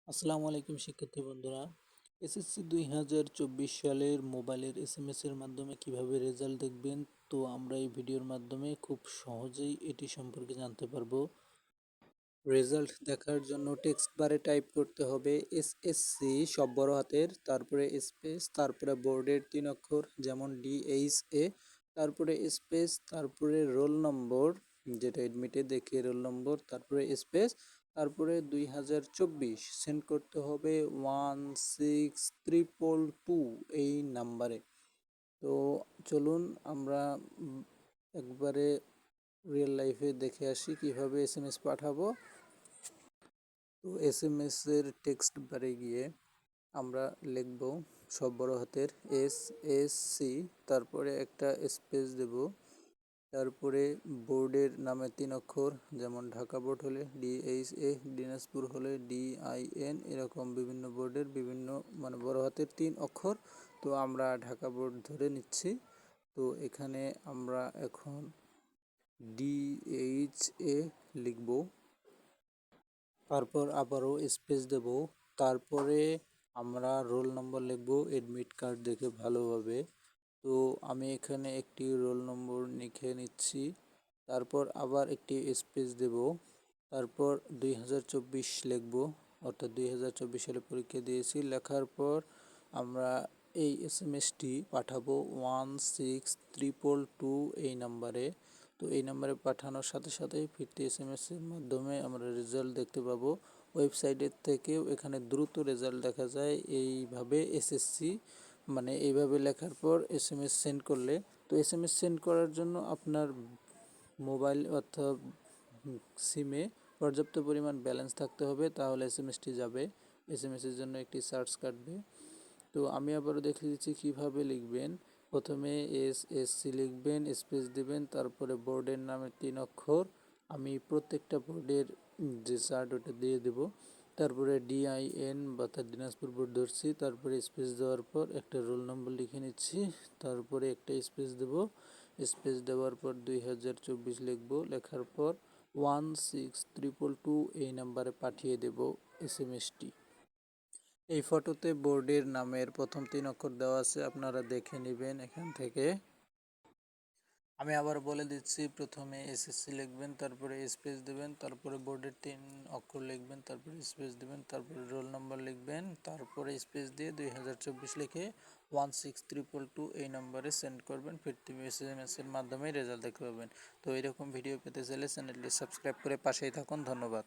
আসসালামু আলাইকুম শিক্ষার্থী বন্ধুরা। এসএসসি 2024 সালের মোবাইলের এসএমএস এর মাধ্যমে কিভাবে রেজাল্ট দেখবেন, তো আমরা এই ভিডিওর মাধ্যমে খুব সহজেই এটি সম্পর্কে জানতে পারবো। রেজাল্ট দেখার জন্য টেক্সট বারে টাইপ করতে হবে এসএসসি সব বড় হাতের, তারপরে স্পেস, তারপরে বোর্ডের 3 অক্ষর যেমন DHA, তারপরে স্পেস, তারপরে রোল নম্বর যেটা এডমিটে দেখে রোল নম্বর, তারপরে স্পেস, তারপরে 2024 সেন্ড করতে হবে 16322 এই নাম্বারে। তো চলুন আমরা একবারে রিয়েল লাইফে দেখে আসি কিভাবে এসএমএস পাঠাবো। তো এসএমএস এর টেক্সট বারে গিয়ে আমরা লিখব সব বড় হাতের SSC, তারপরে একটা স্পেস দেব, তারপরে বোর্ডের নামে 3 অক্ষর যেমন ঢাকা বোর্ড হলে DHA, দিনাজপুর হলে DIN, এরকম বিভিন্ন বোর্ডের বিভিন্ন মানে বড় হাতের 3 অক্ষর। তো আমরা ঢাকা বোর্ড ধরে নিচ্ছি। তো এখানে আমরা এখন DHA লিখব, তারপর আবারও স্পেস দেব, তারপরে আমরা রোল নম্বর লিখব এডমিট কার্ড দেখে ভালোভাবে। তো আমি এখানে একটি রোল নম্বর লিখে নিচ্ছি, তারপর আবার একটি স্পেস দেব, তারপর 2024 লিখব, অর্থাৎ 2024 সালে পরীক্ষা দিয়েছি। লেখার পর আমরা এই এসএমএসটি পাঠাবো 16322 এই নাম্বারে। তো এই নাম্বারে পাঠানোর সাথে সাথেই ফিরতি এসএমএস এর মাধ্যমে আমরা রেজাল্ট দেখতে পাবো। ওয়েবসাইটের থেকেও এখানে দ্রুত রেজাল্ট দেখা যায় এইভাবে এসএসসি মানে এইভাবে লেখার পর এসএমএস সেন্ড করলে। তো এসএমএস সেন্ড করার জন্য আপনার মোবাইল অর্থাৎ সিমে পর্যাপ্ত পরিমাণ ব্যালেন্স থাকতে হবে, তাহলে এসএমএসটি যাবে। এসএমএসের জন্য একটি সার্চ কাটবে। তো আমি আবারও দেখে দিচ্ছি কীভাবে লিখবেন। প্রথমে এসএসসি লিখবেন, স্পেস দিবেন, তারপরে বোর্ডের নামে 3 অক্ষর, আমি প্রত্যেকটা বোর্ডের যে চার্ট ওটা দিয়ে দেব, তারপরে DIN বা তার দিনাজপুর বোর্ড ধরছি, তারপরে স্পেস দেওয়ার পর একটা রোল নম্বর লিখে নিচ্ছি, তারপরে একটা স্পেস দেব, স্পেস দেওয়ার পর 2024 লিখব, লেখার পর 16322 এই নাম্বারে পাঠিয়ে দেব এসএমএসটি। এই ফটোতে বোর্ডের নামের প্রথম 3 অক্ষর দেওয়া আছে, আপনারা দেখে নেবেন এখান থেকে। আমি আবার বলে দিচ্ছি, প্রথমে এসএসসি লিখবেন, তারপরে স্পেস দেবেন, তারপরে বোর্ডের 3 অক্ষর লিখবেন, তারপরে স্পেস দেবেন, তারপরে রোল নম্বর লিখবেন, তারপরে স্পেস দিয়ে 2024 লিখে 16322 এই নম্বরে সেন্ড করবেন। ফিরতি এসএমএস এর মাধ্যমে রেজাল্ট দেখতে পাবেন। তো এরকম ভিডিও পেতে চাইলে চ্যানেলটি সাবস্ক্রাইব করে পাশেই থাকুন। ধন্যবাদ।